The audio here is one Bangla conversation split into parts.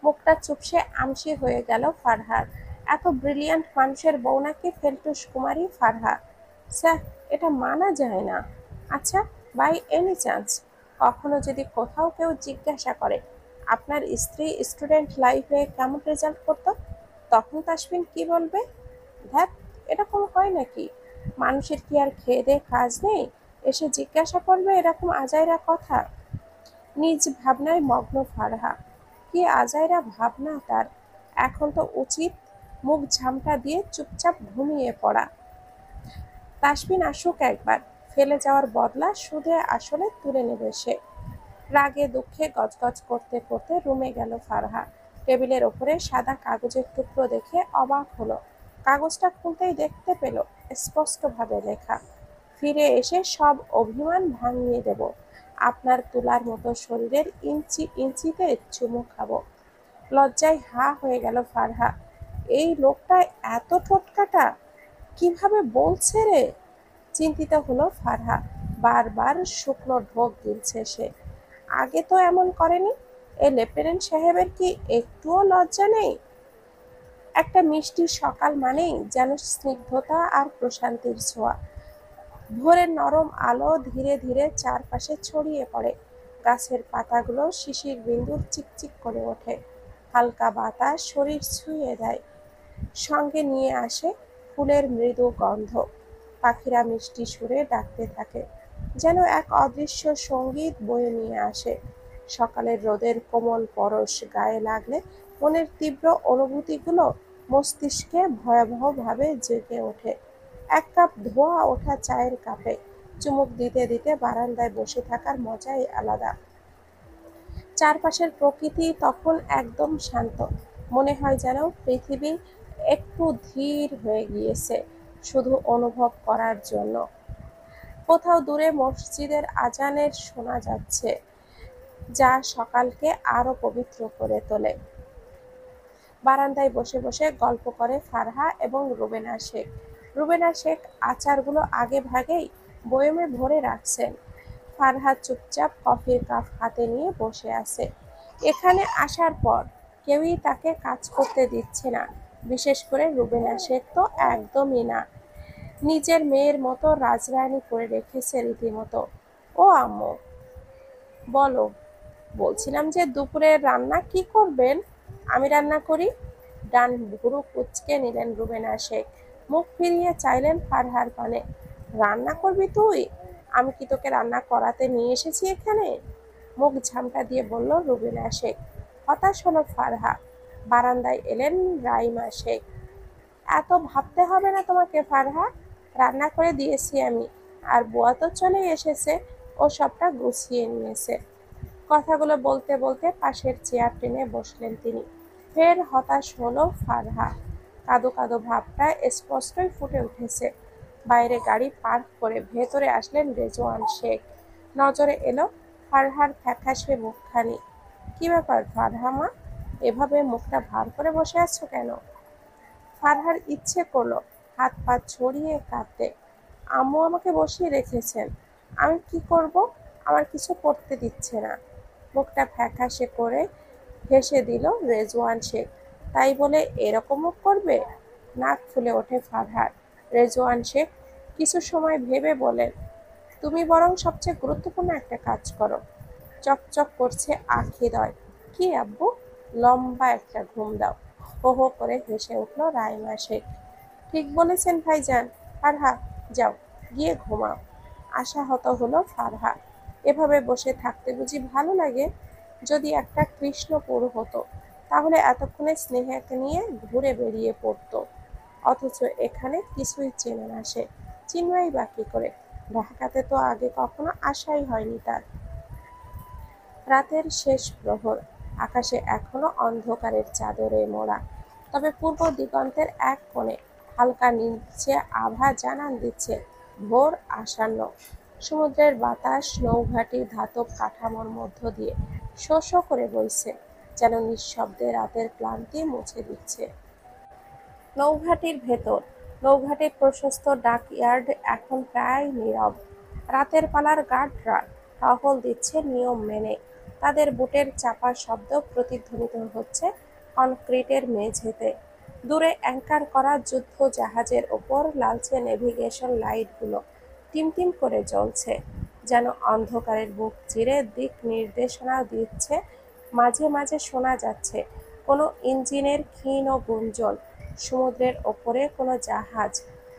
মুখটা চুপসে আমসি হয়ে গেল ফারহার। এত ব্রিলিয়ান্ট মানুষের বউ নাকি ফেলটুস কুমারী ফারহা? স্যার, এটা মানা যায় না। আচ্ছা, বাই এনি চান্স কখনো যদি কোথাও কেউ জিজ্ঞাসা করে আপনার স্ত্রী স্টুডেন্ট লাইফে কেমন রেজাল্ট করতো, তখন তাসফিন কি বলবে? ধ্যাত, এরকম হয় নাকি? মানুষের কি আর খেয়ে দেয়ে কাজ নেই? এসে জিজ্ঞাসা করবে এরকম আজাইরা কথা? নিজ ভাবনায় মগ্ন ফারহা। কি আজাইরা ভাবনা তার! এখন তো উচিত মুখ ঝামটা দিয়ে চুপচাপ ঘুমিয়ে পড়া। তাসফিন আসুক একবার, ফেলে যাওয়ার বদলা সুদে আসলে তুলে নেবে সে। রাগে দুঃখে গজগজ করতে করতে রুমে গেল ফারহা। টেবিলের ওপরে সাদা কাগজের টুকরো দেখে অবাক হলো। কাগজটা খুলতেই দেখতে পেল স্পষ্টভাবে লেখা, ফিরে এসে সব অভিমান ভাঙিয়ে দেব। আপনার তুলার মতো শরীরের ইঞ্চি ইঞ্চিতে চুমু খাবো। লজ্জায় হা হয়ে গেল ফারহা। এই লোকটা এত ঠোঁটকাটা, কিভাবে বলছে রে? চিন্তিত হলো ফারহা। বারবার শুকনো ঢোক গিলছে সে। আগে তো এমন করেনি। এ লেফটেন্যান্ট সাহেবের কি একটুও লজ্জা নেই? একটা মিষ্টি সকাল মানেই যেন স্নিগ্ধতা আর প্রশান্তির ছোঁয়া। ভোরের নরম আলো ধীরে ধীরে চারপাশে ছড়িয়ে পড়ে। গাছের পাতাগুলো শিশির বিন্দুর চিকচিক করে ওঠে। হালকা বাতাস শরীর ছুঁয়ে দেয়, সঙ্গে নিয়ে আসে ফুলের মৃদু গন্ধ। পাখিরা মিষ্টি সুরে ডাকতে থাকে, যেন এক অদৃশ্য সঙ্গীত বয়ে নিয়ে আসে। সকালের রোদের কোমল পরশ গায়ে লাগলে মনের তীব্র অনুভূতিগুলো মস্তিষ্কে ভয়াবহভাবে জেগে ওঠে। এক কাপ ধোয়া ওঠা চায়ের কাপে চুমুক দিতে দিতে বারান্দায় বসে থাকার মজাই আলাদা। চারপাশের প্রকৃতি তখন একদম শান্ত। মনে হয় যেন পৃথিবী একটু ধীর হয়ে গিয়েছে, শুধু অনুভব করার জন্য। কোথাও দূরে মসজিদের আজানের শোনা যাচ্ছে, যা সকালকে আরো পবিত্র করে তোলে। বারান্দায় বসে বসে গল্প করে ফারহা এবং রুবেনা শেখ। রুবেনা শেখ আচারগুলো আগে ভাগেই বয়মে ভরে রাখছেন। ফারহা চুপচাপ কফির কাপ হাতে নিয়ে বসে আছে। এখানে আসার পর কেউই তাকে কাজ করতে দিচ্ছে না, বিশেষ করে রুবেনা শেখ তো একদমই না। নিজের মেয়ের মতো রাজরানী করে রেখেছে রীতিমতো। ও আম্মু, বলো। বলছিলাম যে দুপুরে রান্না কি করবেন? আমি রান্না করি। ডান ভুরু কুঁচকে নিলেন রুবেনা শেখ। মুখ ফিরিয়ে চাইলেন ফারহার পানে। রান্না করবি তুই? আমি কি তোকে রান্না করাতে নিয়ে এসেছি এখানে? মুখ ঝামটা দিয়ে বলল রুবেনা শেখ। হতাশ হলো ফারহা। বারান্দায় এলেন রাইমা শেখ। এত ভাবতে হবে না তোমাকে ফারহা, রান্না করে দিয়েছি আমি। আর বুয়া তো চলেই এসেছে, ও সবটা গুছিয়ে নিয়েছে। কথাগুলো বলতে বলতে পাশের চেয়ার টেনে বসলেন তিনি। ফের হতাশ হলো ফারহা। কাঁদো কাঁদো ভাবটা স্পষ্টই ফুটে উঠেছে। বাইরে গাড়ি পার্ক করে ভেতরে আসলেন রেজওয়ান শেখ। নজরে এলো ফারহার ফ্যাকাশে মুখখানি। কি ব্যাপার ফারহা মা, এভাবে মুখটা ভার করে বসে আছো কেন? ফারহার ইচ্ছে করলো হাত পা ছড়িয়ে কাঁদতে। আম্মু আমাকে বসিয়ে রেখেছেন, আমি কি করব? আমার কিছু করতে দিচ্ছে না। মুখটা ফ্যাকাশে করে হেসে দিল রেজওয়ান শেখ। তাই বলে এরকম মুখ করবে? নাক ফুলে ওঠে ফারহার। রেজওয়ান শেখ কিছু সময় ভেবে বলেন, তুমি বরং সবচেয়ে গুরুত্বপূর্ণ একটা কাজ করো। চকচক করছে আখিদয়। কি আব্বু? লম্বা একটা ঘুম দাও। হো হো করে হেসে উঠল রাইমা শেখ। ঠিক বলেছেন ভাইজান। ফারহা, যাও গিয়ে ঘুমাও। আশাহত হলো ফারহা। এভাবে বসে থাকতে বুঝি ভালো লাগে? যদি একটা কৃষ্ণপুর হতো, তাহলে এতক্ষণে স্নেহাকে নিয়ে ঘুরে বেরিয়ে পড়তো। অথচ এখানে কিছুই চেনে না সে। চিনবেই বা কি করে? ঢাকাতে তো আগে কখনো আসাই হয়নি তার। রাতের শেষ প্রহর। আকাশে এখনো অন্ধকারের চাদরে মোড়া। তবে পূর্ব দিগন্তের এক কোণে হালকা নীলচে আভা জানান দিচ্ছে ভোর আসন্ন। সমুদ্রের বাতাস নৌঘাটির ধাতব কাঠামোর মধ্য দিয়ে শো শো করে বইছে, যেন নিঃশব্দে রাতের ক্লান্তি মুছে দিচ্ছে। নৌঘাটির ভেতর। নৌঘাটির প্রশস্ত ডাকইয়ার্ড এখন প্রায় নীরব। রাতের পালার গার্ডরা টহল দিচ্ছে নিয়ম মেনে। তাদের বুটের চাপা শব্দ প্রতিধ্বনিত হচ্ছে কনক্রিটের মেঝেতে। দূরে অ্যাঙ্কার করা যুদ্ধ জাহাজের ওপর লালচে নেভিগেশন লাইটগুলো টিমটিম করে জ্বলছে, যেন অন্ধকারের বুক চিরে দিক নির্দেশনা দিচ্ছে। মাঝে মাঝে শোনা যাচ্ছে কোনো ইঞ্জিনের ক্ষীণ গুঞ্জন। সমুদ্রের ওপরে কোনো জাহাজ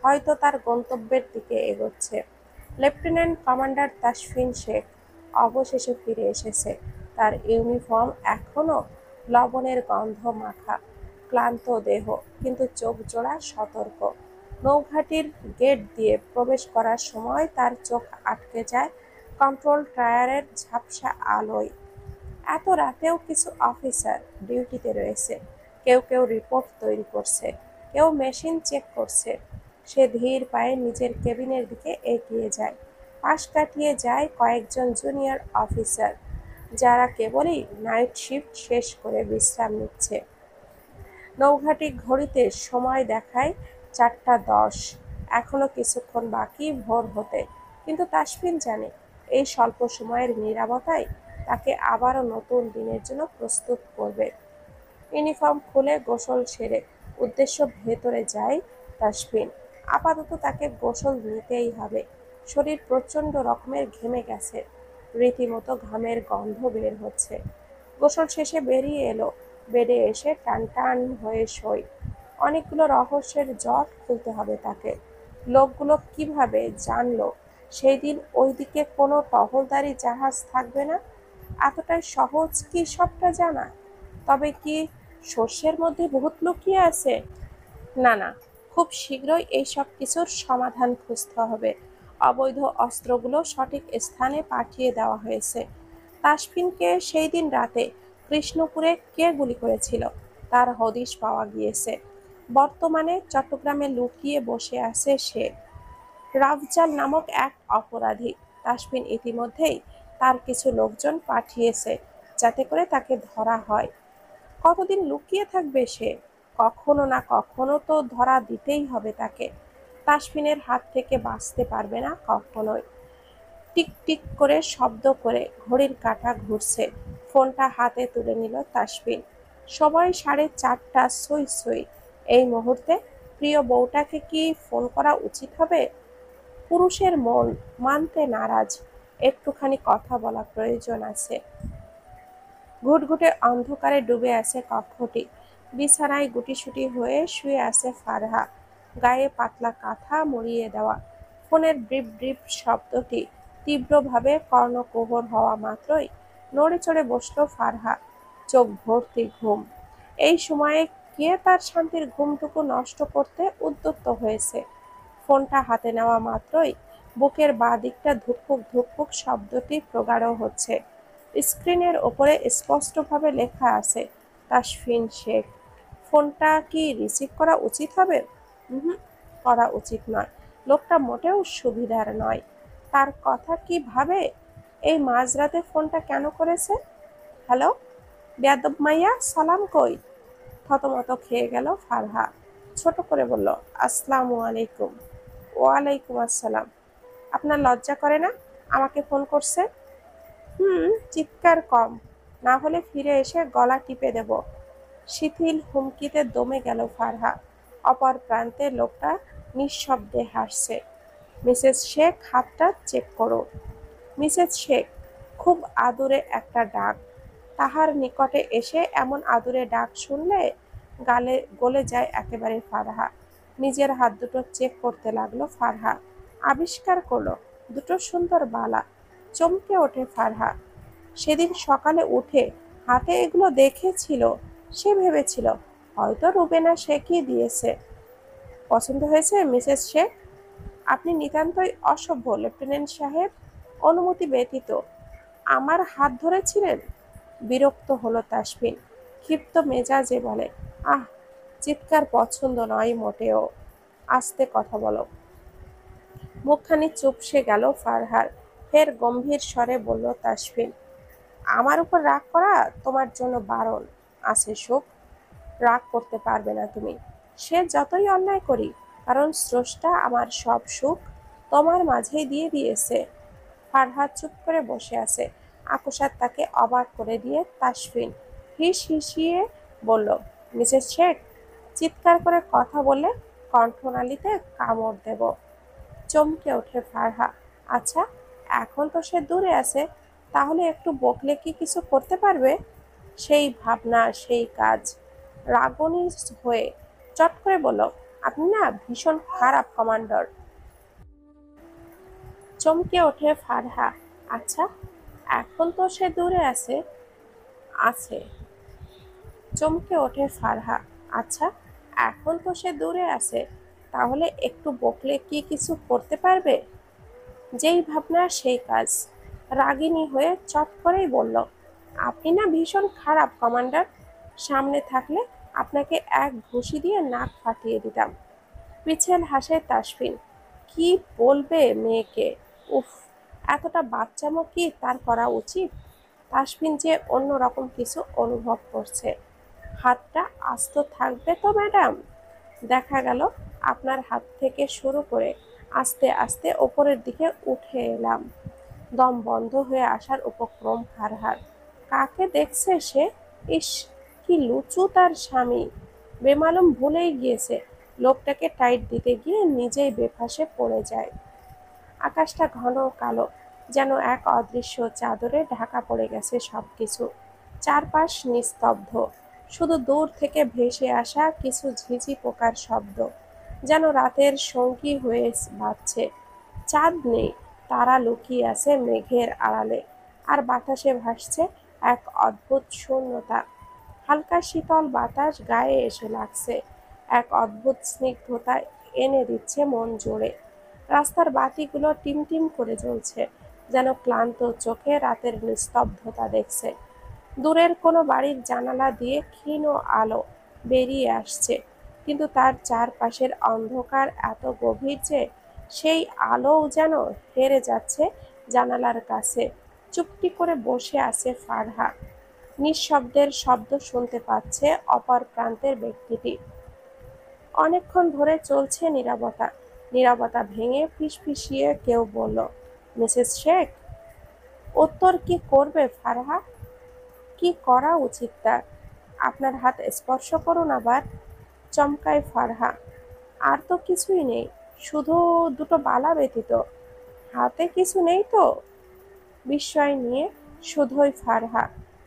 হয়তো তার গন্তব্যের দিকে এগোচ্ছে। লেফটেন্যান্ট কমান্ডার তাসফিন শেখ অবশেষে ফিরে এসেছে। তার ইউনিফর্ম এখনো লবণের গন্ধ মাখা, ক্লান্ত দেহ, কিন্তু চোখ জোড়া সতর্ক। নৌঘাটির গেট দিয়ে প্রবেশ করার সময় তার চোখ আটকে যায় কন্ট্রোল টায়ারের ঝাপসা আলোয়। এত রাতেও কিছু অফিসার ডিউটিতে রয়েছে। কেউ কেউ রিপোর্ট তৈরি করছে, কেউ মেশিন চেক করছে। সে ধীর পায়ে নিজের কেবিনের দিকে এগিয়ে যায়। পাশ কাটিয়ে যায় কয়েকজন জুনিয়র অফিসার, যারা কেবলই নাইট শিফট শেষ করে বিশ্রাম নিচ্ছে। নৌঘাটি ঘড়িতে সময় দেখায় 4টা 10। এখনো কিছুক্ষণ বাকি ভোর হতে, কিন্তু তাসফিন জানে এই স্বল্প সময়ের নীরবতাই তাকে আবারও নতুন দিনের জন্য প্রস্তুত করবে। ইউনিফর্ম খুলে গোসল সেরে উদ্দেশ্য ভেতরে যায় তাসফিন। আপাতত তাকে গোসল নিতেই হবে। শরীর প্রচণ্ড রকমের ঘেমে গেছে, রীতিমতো ঘামের গন্ধ বের হচ্ছে। গোসল শেষে বেরিয়ে এলো, বেডে এসে টান টান হয়ে শোয়। অনেকগুলো রহস্যের জট খুলতে হবে তাকে। লোকগুলো কিভাবে জানলো সেই দিন ওইদিকে কোনো টহলদারি জাহাজ থাকবে না? এতটাই সহজ কি সবটা জানা? তবে কি শস্যের মধ্যে ভূত লুকিয়ে আছে? না না, খুব শীঘ্রই এই সব কিছুর সমাধান খুঁজতে হবে। অবৈধ অস্ত্রগুলো সঠিক স্থানে পাঠিয়ে দেওয়া হয়েছে। তাসফিনকে সেই দিন রাতে কৃষ্ণপুরে কে গুলি করেছিল তার হদিশ পাওয়া গিয়েছে। বর্তমানে চট্টগ্রামে লুকিয়ে বসে আছে সে, রাফজাল নামক এক অপরাধী। তাসফিন ইতিমধ্যেই তার কিছু লোকজন পাঠিয়েছে যাতে করে তাকে ধরা হয়। কতদিন লুকিয়ে থাকবে সে? কখনো না কখনো তো ধরা দিতেই হবে তাকে। তাসফিনের হাত থেকে বাঁচতে পারবে না কখনোই। টিক টিক করে শব্দ করে ঘড়ির কাঁটা ঘুরছে। ফোনটা হাতে তুলে নিল তাসফিন। সময় 4:30 সই সই। এই মুহূর্তে প্রিয় বউটাকে কি ফোন করা উচিত হবে? পুরুষের মন মানতে নারাজ। একটুখানি কথা বলা প্রয়োজন আছে। ঘুটঘুটে অন্ধকারে ডুবে আছে কক্ষটি। বিছানায় গুটিসুটি হয়ে শুয়ে আছে ফারহা, গায়ে পাতলা কাঁথা মুড়িয়ে দেওয়া। ফোনের ড্রিপ ড্রিপ শব্দটি তীব্রভাবে কর্ণকুহর হওয়া মাত্রই নড়ে চড়ে বসল ফারহা, চোখ ভর্তি ঘুম। এই সময়ে কে তার শান্তির ঘুমটুকু নষ্ট করতে উদ্যত হয়েছে? ফোনটা হাতে নেওয়া মাত্রই বুকের বাঁ দিকটা ধুকপুক ধুকপুক শব্দটি প্রগাঢ় হচ্ছে। স্ক্রিনের ওপরে স্পষ্টভাবে লেখা আছে তাসফিন শেখ। ফোনটা কি রিসিভ করা উচিত হবে? হুম, করা উচিত নয়। লোকটা মোটেও সুবিধার নয়। তার কথা কি ভাবে? এই মাঝরাতে ফোনটা কেন করেছে? হ্যালো, বেয়াদব মাইয়া, সালাম কই? থতমত খেয়ে গেল ফারহা। ছোট করে বলল, আসসালামু আলাইকুম। ওয়ালাইকুম আসসালাম। আপনার লজ্জা করে না আমাকে ফোন করছে? চিৎকার কম, না হলে ফিরে এসে গলা টিপে দেব। শিথিল হুমকিতে দমে গেল ফারহা। অপর প্রান্তে লোকটা নিঃশব্দে হাসছে। মিসেস শেখ, হাতটা চেক করো। মিসেস শেখ, খুব আদুরে একটা ডাক। তাহার নিকটে এসে এমন আদুরে ডাক শুনলে গালে গলে যায় একেবারে ফারহা। নিজের হাত দুটো চেক করতে লাগলো ফারহা। আবিষ্কার করলো দুটো সুন্দর বালা। চমকে ওঠে ফারহা। সেদিন সকালে উঠে হাতে এগুলো দেখেছিল। সে ভেবেছিল হয়তো রুবেনা শেখই দিয়েছে। পছন্দ হয়েছে মিসেস শেখ? আপনি নিতান্তই অসভ্য লেফটেন্যান্ট সাহেব। অনুমতি ব্যতীত আমার হাত ধরেছিলেন? বিরক্ত হলো তাসফিন। ক্ষিপ্ত মেজাজে বলে, আহ, চিৎকার পছন্দ নয় মোটেও। আস্তে কথা বলো। মুখখানি চুপসে গেল ফারহার। ফের গম্ভীর স্বরে বলল তাসফিন, আমার উপর রাগ করা তোমার জন্য বারণ আছে সুখ। রাগ করতে পারবে না তুমি। সে যতই অন্যায় করি, কারণ স্রষ্টা আমার সব সুখ তোমার মাঝেই দিয়ে দিয়েছে। ফারহাদ চুপ করে বসে আছে। আকস্মাৎ তাকে অবাক করে দিয়ে তাসফিন হিসিয়ে বলল, মিসেস শেখ। চিৎকার করে কথা বললে কণ্ঠনালীতে কামড় দেব। চমকে ওঠে ফারহা। আচ্ছা, এখন তো সে দূরে আছে, তাহলে একটু বকলে কি কিছু করতে পারবে? সেই ভাবনা, সেই কাজ। রাগনী হয়ে চট করে বলল, আপনি না ভীষণ খারাপ কমান্ডার। চমকে ওঠে ফারহা। আচ্ছা, এখন তো সে দূরে আছে আছে চমকে ওঠে ফারহা। আচ্ছা, এখন তো সে দূরে আছে, তাহলে একটু বকলে কি কিছু করতে পারবে? যেই ভাবনা সেই কাজ। রাগিনী হয়ে চট করেই বলল, আপনি না ভীষণ খারাপ কমান্ডার। সামনে থাকলে আপনাকে এক ঘুষি দিয়ে নাক ফাটিয়ে দিতাম। পিছেল হাসে তাসফিন। কি বলবে মেয়েকে? উফ, এতটা বাচ্চামো কি তার করা উচিত? তাসফিন যে অন্যরকম কিছু অনুভব করছে। হাতটা আস্ত থাকবে তো ম্যাডাম? দেখা গেল আপনার হাত থেকে শুরু করে আস্তে আস্তে ওপরের দিকে উঠে এলাম। দম বন্ধ হয়ে আসার উপক্রম হারহার। কাকে দেখছে সে? ইস, কি লুচু তার স্বামী! বেমালুম ভুলেই গিয়েছে লোকটাকে টাইট দিতে গিয়ে নিজেই বেফাঁসে পড়ে যায়। আকাশটা ঘন কালো, যেন এক অদৃশ্য চাদরে ঢাকা পড়ে গেছে সবকিছু। চারপাশ নিস্তব্ধ, শুধু দূর থেকে ভেসে আসা কিছু ঝিঁঝি পোকার শব্দ যেন রাতের সঙ্গী হয়ে বাজছে। চাঁদ নেই, তারা লুকিয়ে আছে মেঘের আড়ালে, আর বাতাসে ভাসছে এক অদ্ভুত শূন্যতা। হালকা শীতল বাতাস গায়ে এসে লাগছে, এক অদ্ভুত স্নিগ্ধতা এনে দিচ্ছে মন জুড়ে। রাস্তার বাতিগুলো টিমটিম করে জ্বলছে, যেন ক্লান্ত চোখে রাতের নিস্তব্ধতা দেখছে। দূরের কোনো বাড়ির জানালা দিয়ে ক্ষীণ আলো বেরিয়ে আসছে, কিন্তু তার চারপাশের অন্ধকার এত গভীর যে সেই আলোও যেন হেরে যাচ্ছে জানালার কাছে। চুপটি করে বসে আছে ফারহা। নিঃশব্দের শব্দ শুনতে পাচ্ছে অপর প্রান্তের ব্যক্তিটি। অনেকক্ষণ ধরে চলছে নীরবতা। নীরবতা ভেঙে ফিসফিসিয়ে কেউ বলল, মিসেস শেখ। উত্তর কি করবে ফারহা? কি করা উচিত তার? আপনার হাত স্পর্শ করুন আবার, চমকায় ফারহা। আর তো কিছুই নেই, শুধু দুটো বালা ব্যতীত। হাতে কিছু নেই তো? বিস্ময় নিয়ে শুধুই ফারহা।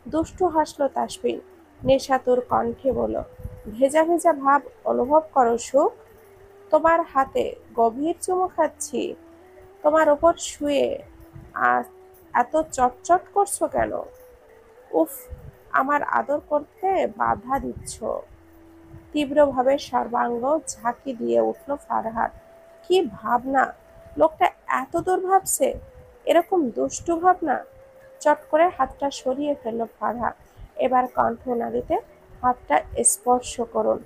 দুষ্টু হাসল তাসফিন। নেশাতুর কণ্ঠে বলল, ভেজা ভেজা ভাব অনুভব করো সুখ? তোমার হাতে গভীর চুমু খাচ্ছি, তোমার ওপর শুয়ে। আর এত চটচট করছো কেন? উফ, আমার আদর করতে বাধা দিচ্ছ। তীব্রভাবে সর্বাঙ্গ ঝাঁকি দিয়ে উঠল ফারহার। কি ভাবনা! লোকটা এত দূর ভাবছে, এরকম দুষ্টু ভাবনা! চট করে হাতটা সরিয়ে ফেলল ফারহা। এবার কণ্ঠনালীতে হাতটা স্পর্শ করুন।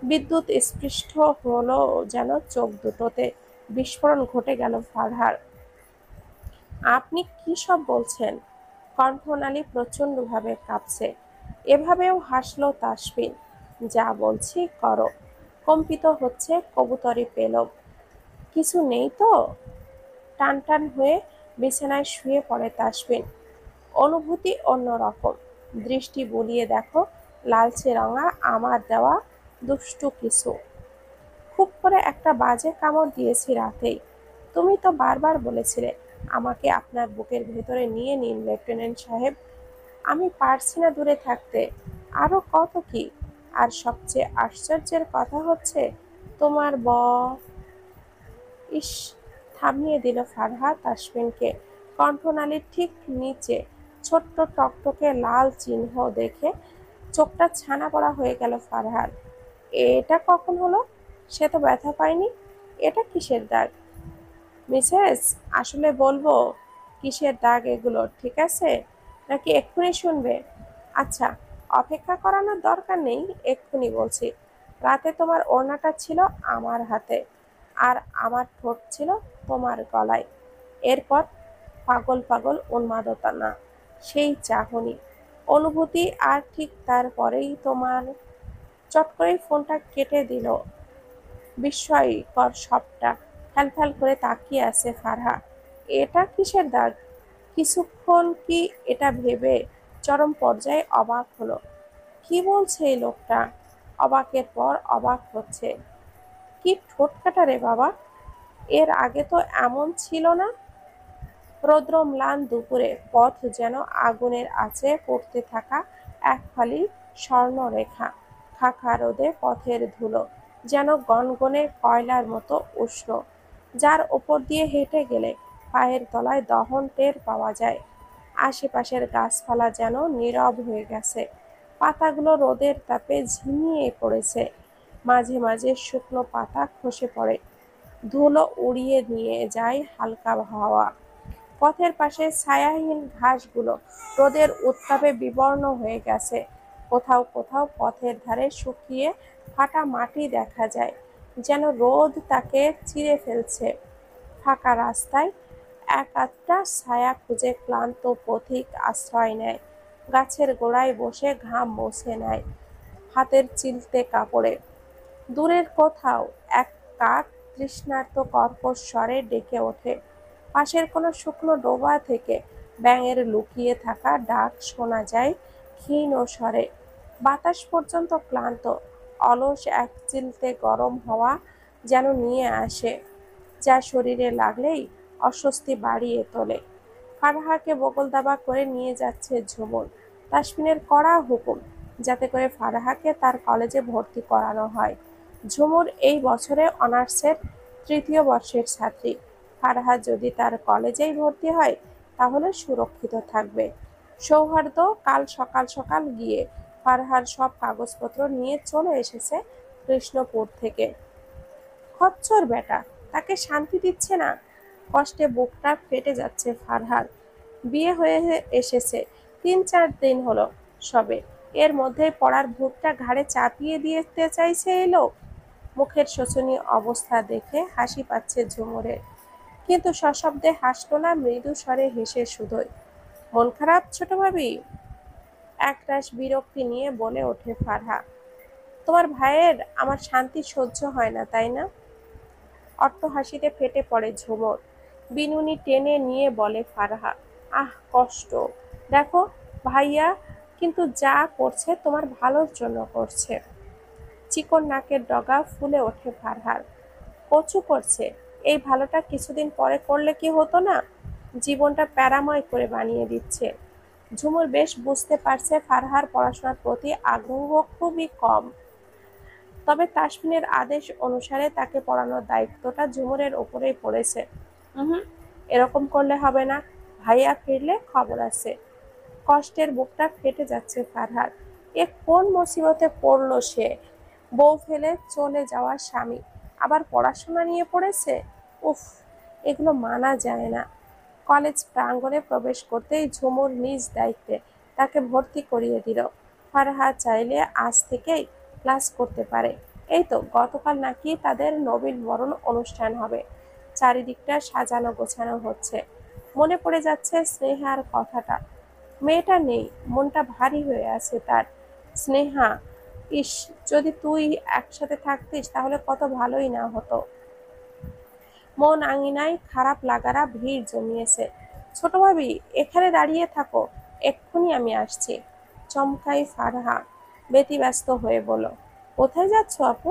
বিদ্যুৎ স্পৃষ্ট হলো যেন চোখ দুটোতে। বিস্ফোরণ ঘটে গেল ফারহার। আপনি কি সব বলছেন? কণ্ঠনালী প্রচণ্ডভাবে কাঁপছে। এভাবেও হাসল তাসফিন। যা বলছি করো। কম্পিত হচ্ছে কবুতরি পেলব। কিছু নেই তো? টানটান হয়ে বিছানায় শুয়ে পড়ে তাসফিন। অনুভূতি অন্যরকম। দৃষ্টি বুলিয়ে দেখো লালচে রঙা আমার দেওয়া দুষ্টু কিছু। খুব করে একটা বাজে কামড় দিয়েছি রাতেই। তুমি তো বারবার বলেছিলে আমাকে আপনার বুকের ভেতরে নিয়ে নিন লেফটেন্যান্ট সাহেব। আমি পারছি না দূরে থাকতে। আরো কত কি! আর সবচেয়ে আশ্চর্যের কথা হচ্ছে তোমার ইস, থামিয়ে দিল ফারহা তাসফিনকে। কণ্ঠনালীর ঠিক নিচে ছোট্ট টকটকে লাল চিহ্ন দেখে চোখটা ছানা পড়া হয়ে গেল ফারহার। এটা কখন হলো? সে তো ব্যথা পায়নি। এটা কিসের দাগ? মিসেস, আসলে বলবো কিসের দাগ এগুলো, ঠিক আছে? নাকি এক্ষুনি শুনবে? আচ্ছা, অপেক্ষা করানোর দরকার নেই, এক্ষুনি বলছি। রাতে তোমার ওড়নাটা ছিল আমার হাতে, আর আমার ঠোঁট ছিল তোমার গলায়। এরপর পাগল পাগল উন্মাদতা না, সেই চাহনি, অনুভূতি, আর ঠিক তারপরেই তোমার। চট করেই ফোনটা কেটে দিল। বিস্ময়কর সবটা ফ্যালফ্যাল করে তাকিয়ে আছে ফারহা। এটা কিসের দাগ? কিছুক্ষণ কি এটা ভেবে চরম পর্যায়ে অবাক হলো। কি বলছে এই লোকটা? অবাকের পর অবাক হচ্ছে। কি ঠোঁটকাটা রে বাবা! এর আগে তো এমন ছিল না। রৌদ্র ম্লান দুপুরে পথ যেন আগুনের আঁচে পড়তে থাকা এক ফালি স্বর্ণরেখা। খাখা রোদে পথের ধুলো যেন গনগনে কয়লার মতো উষ্ণ, যার ওপর দিয়ে হেঁটে গেলে পায়ের তলায় দহন টের পাওয়া যায়। আশেপাশের গাছপালা যেন নীরব হয়ে গেছে, পাতাগুলো রোদের তাপে ঝিমিয়ে পড়েছে, মাঝে মাঝে শুকনো পাতা খসে পড়ে, ধুলো উড়িয়ে নিয়ে যায় হালকা হাওয়া। পথের পাশে ছায়াহীন ঘাসগুলো রোদের উত্তাপে বিবর্ণ হয়ে গেছে। কোথাও কোথাও পথের ধারে শুকিয়ে ফাটা মাটি দেখা যায়, যেন রোদ তাকে চিরে ফেলছে। ফাঁকা রাস্তায় এক আধটা ছায়া খুঁজে ক্লান্ত পথিক আশ্রয় নেয়, গাছের গোড়ায় বসে ঘাম মুছে নেয় হাতের চিলতে কাপড়ে। দূরের কোথাও এক কাক তৃষ্ণার্ত কর্কশ স্বরে ডেকে ওঠে। পাশের কোনো শুকনো ডোবা থেকে ব্যাঙের লুকিয়ে থাকা ডাক শোনা যায় ক্ষীণ স্বরে। বাতাস পর্যন্ত ক্লান্ত, অলস এক চিলতে গরম হাওয়া যেন নিয়ে আসে, যা শরীরে লাগলেই অস্বস্তি বাড়িয়ে তোলে। ফারহাকে বগলদাবা করে নিয়ে যাচ্ছে ঝুমুর। তাসফিনের কড়া হুকুম, যাতে করে ফারহাকে তার কলেজে ভর্তি করানো হয়। ঝুমুর এই বছরে অনার্সের তৃতীয় বর্ষের ছাত্রী। ফারহা যদি তার কলেজেই ভর্তি হয় তাহলে সুরক্ষিত থাকবে। সৌহার্দ্য কাল সকাল সকাল গিয়ে ফারহার সব কাগজপত্র নিয়ে চলে এসেছে কৃষ্ণপুর থেকে। খচ্চর বেটা, তাকে শান্তি দিচ্ছে না। কষ্টে বুকটা ফেটে যাচ্ছে ফারহার। বিয়ে হয়ে এসেছে ৩-৪ দিন হলো সবে, এর মধ্যেই পড়ার ভূতটা ঘাড়ে চাপিয়ে দিতে চাইছে এই লোক। মুখের শোচনীয় অবস্থা দেখে হাসি পাচ্ছে ঝুমুরের, কিন্তু সশব্দে হাসল না, মৃদু স্বরে হেসে শুধোয়। মন খারাপ ছোট ভাবি? একরাশ বিরক্তি নিয়ে বলে ওঠে ফারহা। তোমার ভাইয়ের আমার শান্তি সহ্য হয় না, তাই না? অট্টহাসিতে ফেটে পড়ে ঝুমুর। বিনুনি টেনে নিয়ে বলে ফারহা, আহ কষ্ট! দেখো ভাইয়া কিন্তু যা করছে তোমার ভালোর জন্য করছে। চিকন নাকের ডগা ফুলে ওঠে ফারহার। কচু করছে, এই ভালোটা কিছুদিন পরে করলে কি হতো না? জীবনটা প্যারাময় করে বানিয়ে দিচ্ছে। ঝুমুর বেশ বুঝতে পারছে ফারহার পড়াশোনার প্রতি আগ্রহ খুবই কম, তবে তাসফিনের আদেশ অনুসারে তাকে পড়ানোর দায়িত্বটা ঝুমুরের ওপরেই পড়েছে। হুম, এরকম করলে হবে না, ভাইয়া ফিরলে খবর আছে। কষ্টের বুকটা ফেটে যাচ্ছে ফারহার। এ কোন মুসিবতে পড়লো সে? বউ ফেলে চলে যাওয়া স্বামী, আবার পড়াশোনা নিয়ে পড়েছে। উফ, এগুলো মানা যায় না। কলেজ প্রাঙ্গণে প্রবেশ করতেই ঝুমুর নিজ দায়িত্বে তাকে ভর্তি করিয়ে দিল। ফারহা চাইলে আজ থেকেই ক্লাস করতে পারে। এই তো গতকাল নাকি তাদের নবীনবরণ অনুষ্ঠান হবে, চারিদিকটা সাজানো গোছানো হচ্ছে। মনে পড়ে যাচ্ছে স্নেহার কথাটা। মেয়েটা নেই, মনটা ভারী হয়ে আছে তার। স্নেহা, ইস, যদি তুই একসাথে থাকতিস তাহলে কত ভালোই না হতো। মন আঙিনায় খারাপ লাগারা ভিড় জমিয়েছে। ছোট ভাবি, এখানে দাঁড়িয়ে থাকো, এক্ষুনি আমি আসছি। চমকাই ফারহা ব্যতিব্যস্ত হয়ে বলল, কোথায় যাচ্ছ আপু?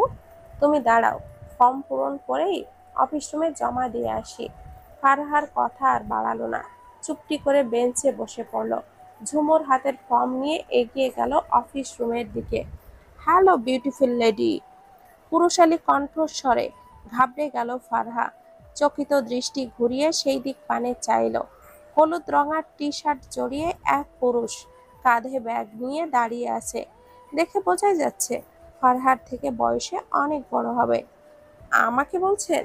তুমি দাঁড়াও, ফর্ম পূরণ করেই অফিস রুমে জমা দিয়ে আসি। ফারহার কথা আর বাড়ালো না, চুপটি করে বেঞ্চে বসে পড়ল। ঝুমুর হাতের ফর্ম নিয়ে এগিয়ে গেল অফিস রুমের দিকে। হ্যালো বিউটিফুল লেডি, পুরুষালী কণ্ঠস্বরে ঘাবড়ে গেল ফারহা। চকিত দৃষ্টি ঘুরিয়ে সেই দিক পানে চাইল। হলুদ রঙার টি শার্ট জড়িয়ে এক পুরুষ কাঁধে ব্যাগ নিয়ে দাঁড়িয়ে আছে। দেখে বোঝাই যাচ্ছে ফারহার থেকে বয়সে অনেক বড় হবে। আমাকে বলছেন?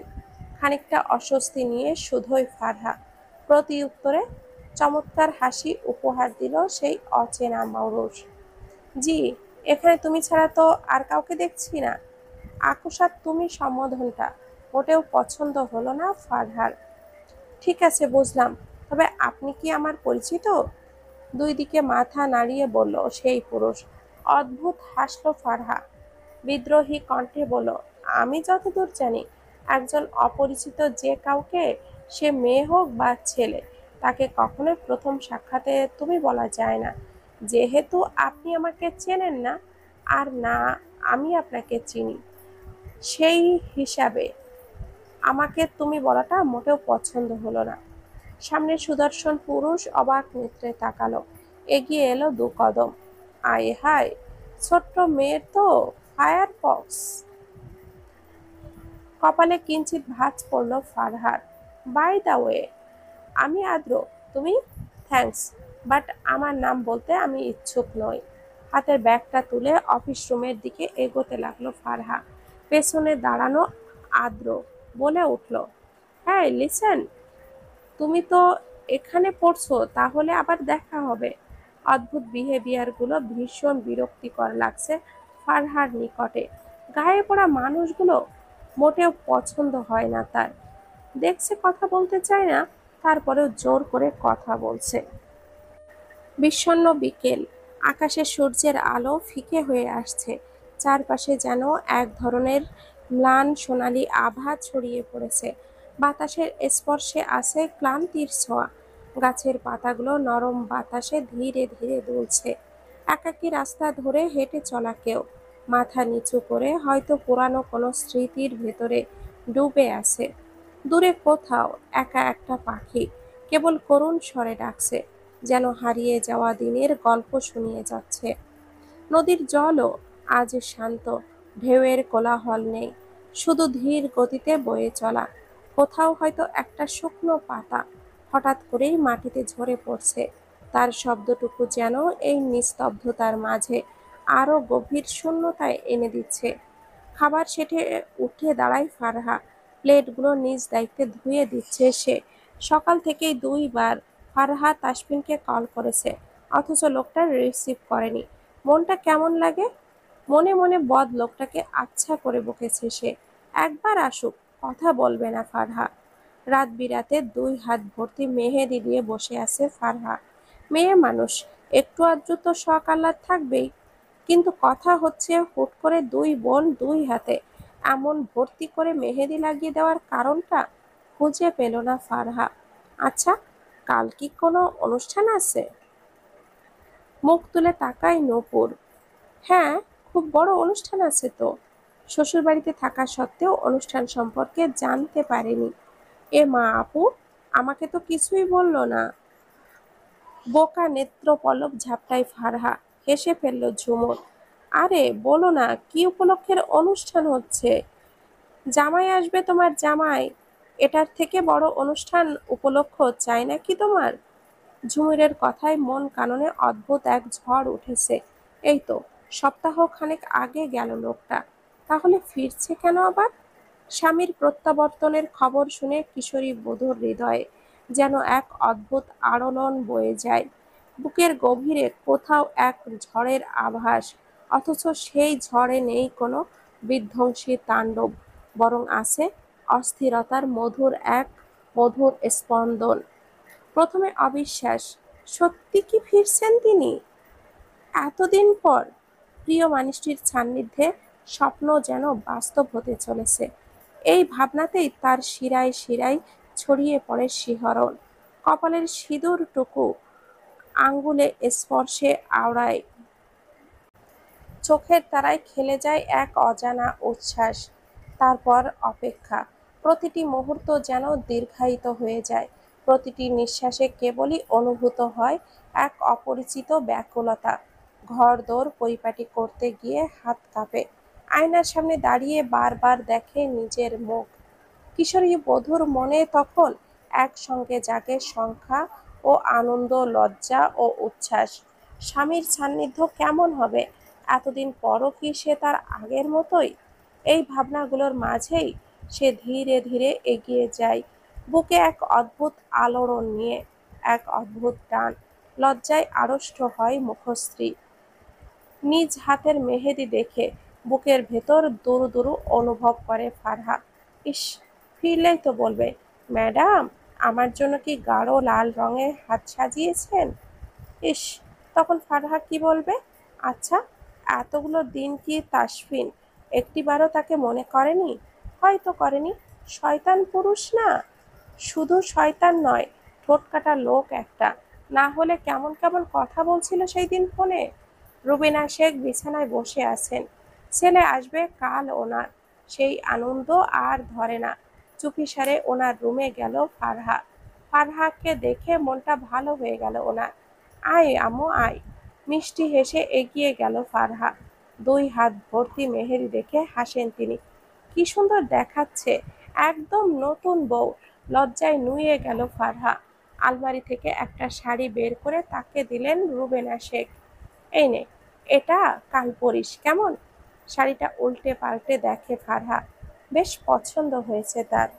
খানিকটা অস্বস্তি নিয়ে শুধোই ফারহা। প্রতি উত্তরে চমৎকার হাসি উপহার দিল সেই অচেনা পুরুষ। জি, এখানে তুমি ছাড়া তো আর কাউকে দেখছি না। আকস্মাৎ তুমি সম্বোধনটা মোটেও পছন্দ হলো না ফারহার। ঠিক আছে, বুঝলাম, তবে আপনি কি আমার পরিচিত? দুই দিকে মাথা নাড়িয়ে বলল সেই পুরুষ। অদ্ভুত হাসল ফারহা, বিদ্রোহী কণ্ঠে বলল, আমি যতদূর জানি একজন অপরিচিত যে কাউকে, সে মেয়ে হোক বা ছেলে, তাকে কখনোই প্রথম সাক্ষাতে তুমি বলা যায় না, যেহেতু আপনি আমাকে চেনেন না আর না আমি আপনাকে চিনি। সেই হিসাবে আমাকে তুমি বলাটা মোটেও পছন্দ হলো না। সামনে সুদর্শন পুরুষ অবাক নেত্রে তাকালো, এগিয়ে এলো 2 কদম। আয় হায়, ছোট্ট মেয়ের তো ফায়ার পক্স। কপালে কিঞ্চিত ভাঁজ পড়ল ফারহার। বাই দ্য ওয়ে, আমি আদ্র, তুমি? থ্যাঙ্কস, বাট আমার নাম বলতে আমি ইচ্ছুক নই। হাতের ব্যাগটা তুলে অফিস রুমের দিকে এগোতে লাগলো ফারহা। পেছনে দাঁড়ানো আদ্র বলে উঠল, হ্যাঁ লিসেন, তুমি তো এখানে পড়ছো, তাহলে আবার দেখা হবে। অদ্ভুত বিহেভিয়ারগুলো ভীষণ বিরক্তিকর লাগছে ফারহার নিকটে। গায়ে পড়া মানুষগুলো মোটেও পছন্দ হয় না তার। দেখছে কথা বলতে চায় না, তারপরেও জোর করে কথা বলছে। বিষণ্ণ বিকেল, আকাশে সূর্যের আলো ফিকে হয়ে আসছে। চারপাশে যেন এক ধরনের ম্লান সোনালি আভা ছড়িয়ে পড়েছে। বাতাসের স্পর্শে আছে ক্লান্তির ছোঁয়া। গাছের পাতাগুলো নরম বাতাসে ধীরে ধীরে দুলছে। একাকী রাস্তা ধরে হেঁটে চলা কেউ, মাথা নিচু করে, হয়তো পুরানো কোনো স্মৃতির ভেতরে ডুবে আছে। দূরে কোথাও একা একটা পাখি কেবল করুণ স্বরে ডাকছে, যেন হারিয়ে যাওয়া দিনের গল্প শুনিয়ে যাচ্ছে। নদীর জলও আজ শান্ত, ঢেউয়ের কোলাহল নেই, শুধু ধীর গতিতে বয়ে চলা। কোথাও হয়তো একটা শুকনো পাতা হঠাৎ করেই মাটিতে ঝরে পড়ছে, তার শব্দটুকু যেন এই নিস্তব্ধতার মাঝে আরো গভীর শূন্যতায় এনে দিচ্ছে। খাবার শেষে উঠে দাঁড়ায় ফারহা। প্লেটগুলো নিজ দায়িত্বে ধুয়ে দিচ্ছে সে। সকাল থেকেই 2বার ফারহা তাসফিনকে কল করেছে, অথচ লোকটা রিসিভ করেনি। মনটা কেমন লাগে? মনে মনে বদ লোকটাকে আচ্ছা করে বকেছে সে। একবার আসুক, কথা বলবে না ফারহা। রাত বিরাতে 2 হাত ভর্তি মেহেদি দিয়ে বসে আছে ফারহা। মেয়ে মানুষ, একটু আধটু তো শখ আহ্লাদ থাকবেই। কিন্তু কথা হচ্ছে হুট করে 2 বোন 2 হাতে এমন ভর্তি করে মেহেদি লাগিয়ে দেওয়ার কারণটা খুঁজে পেল না ফারহা। আচ্ছা, কাল কি কোনো অনুষ্ঠান আছে? মুখ তুলে তাকায় নূপুর। হ্যাঁ, খুব বড় অনুষ্ঠান আছে তো। শ্বশুরবাড়িতে থাকা সত্ত্বেও অনুষ্ঠান সম্পর্কে জানতে পারেনি। এ মা আপু, আমাকে তো কিছুই বললো না। বোকা নেত্রপলক ঝাপটায় ফারহা। হেসে ফেলল ঝুমুর। আরে বলো না, কি উপলক্ষের অনুষ্ঠান হচ্ছে? জামাই আসবে তোমার জামাই। এটার থেকে বড় অনুষ্ঠান উপলক্ষ চাই নাকি তোমার? ঝুমুরের কথায় মন কাননে অদ্ভুত এক ঝড় উঠেছে। এই তো সপ্তাহ খানেক আগে গেল লোকটা, তাহলে ফিরছে কেন আবার? স্বামীর প্রত্যাবর্তনের খবর শুনে কিশোরী বধূর হৃদয়ে যেন এক অদ্ভুত আলোড়ন বয়ে যায়। বুকের গভীরে কোথাও এক ঝড়ের আভাস, অথচ সেই ঝড়ে নেই কোনো বিধ্বংসী তাণ্ডব, বরং আছে অস্থিরতার মধুর স্পন্দন। প্রথমে অবিশ্বাস, সত্যি কি ফিরছেন তিনি এতদিন পর? প্রিয় মানুষটির সান্নিধ্যে স্বপ্ন যেন বাস্তব হতে চলেছে, এই ভাবনাতেই তার শিরায় শিরায় ছড়িয়ে পড়ে শিহরণ। কপালের সিঁদুরটুকু আঙ্গুলে স্পর্শে আওড়ায়, চোখের তারায় খেলে যায় এক অজানা উচ্ছ্বাস। তারপর অপেক্ষা। প্রতিটি মুহূর্ত যেন দীর্ঘায়িত হয়ে যায়। প্রতিটি নিঃশ্বাসে কেবলই অনুভূত হয় এক অপরিচিত ব্যাকুলতা। ঘরদোর পরিপাটি করতে গিয়ে হাত কাঁপে। আয়নার সামনে দাঁড়িয়ে বারবার দেখে নিজের মুখ। কিশোরী বধূর মনে তখন একসঙ্গে জাগে সংখ্যা ও আনন্দ, লজ্জা ও উচ্ছ্বাস। স্বামীর সান্নিধ্য কেমন হবে? এতদিন পরও কি সে তার আগের মতোই? এই ভাবনাগুলোর মাঝেই সে ধীরে ধীরে এগিয়ে যায়, বুকে এক অদ্ভুত আলোড়ন নিয়ে, এক অদ্ভুত টান। লজ্জায় আড়ষ্ট হয় মুখশ্রী। নিজ হাতের মেহেদি দেখে বুকের ভেতর দুরু দুরু অনুভব করে ফারহা। ইস, ফিরলেই তো বলবে, ম্যাডাম, আমার জন্য কি গাঢ় লাল রঙের হাত সাজিয়েছেন? ইস, তখন ফারহা কি বলবে? আচ্ছা, এতগুলো দিন কি তাসফিন একটিবারও তাকে মনে করেনি? হয়তো করেনি। শয়তান পুরুষ না? শুধু শয়তান নয়, ঠোঁট কাটা লোক একটা, না হলে কেমন কেমন কথা বলছিল সেই দিন ফোনে। রুবিনা শেখ বিছানায় বসে আছেন, ছেলে আসবে কাল ওনার, সেই আনন্দ আর ধরে না। চুপিসারে ওনার রুমে গেল ফারহা। ফারহাকে দেখে মনটা ভালো হয়ে গেল ওনার। আয় আম্মু আয়। মিষ্টি হেসে এগিয়ে গেল ফারহা। দুই হাত ভর্তি মেহেদি দেখে হাসেন তিনি। কি সুন্দর দেখাচ্ছে, একদম নতুন বউ। লজ্জায় নুয়ে গেল ফারহা। আলমারি থেকে একটা শাড়ি বের করে তাকে দিলেন রুবেনা শেখ। এই নে, এটা কাল পরিস কেমন। শাড়িটা উল্টে পাল্টে দেখে ফারহা, বেশ পছন্দ হয়েছে তার।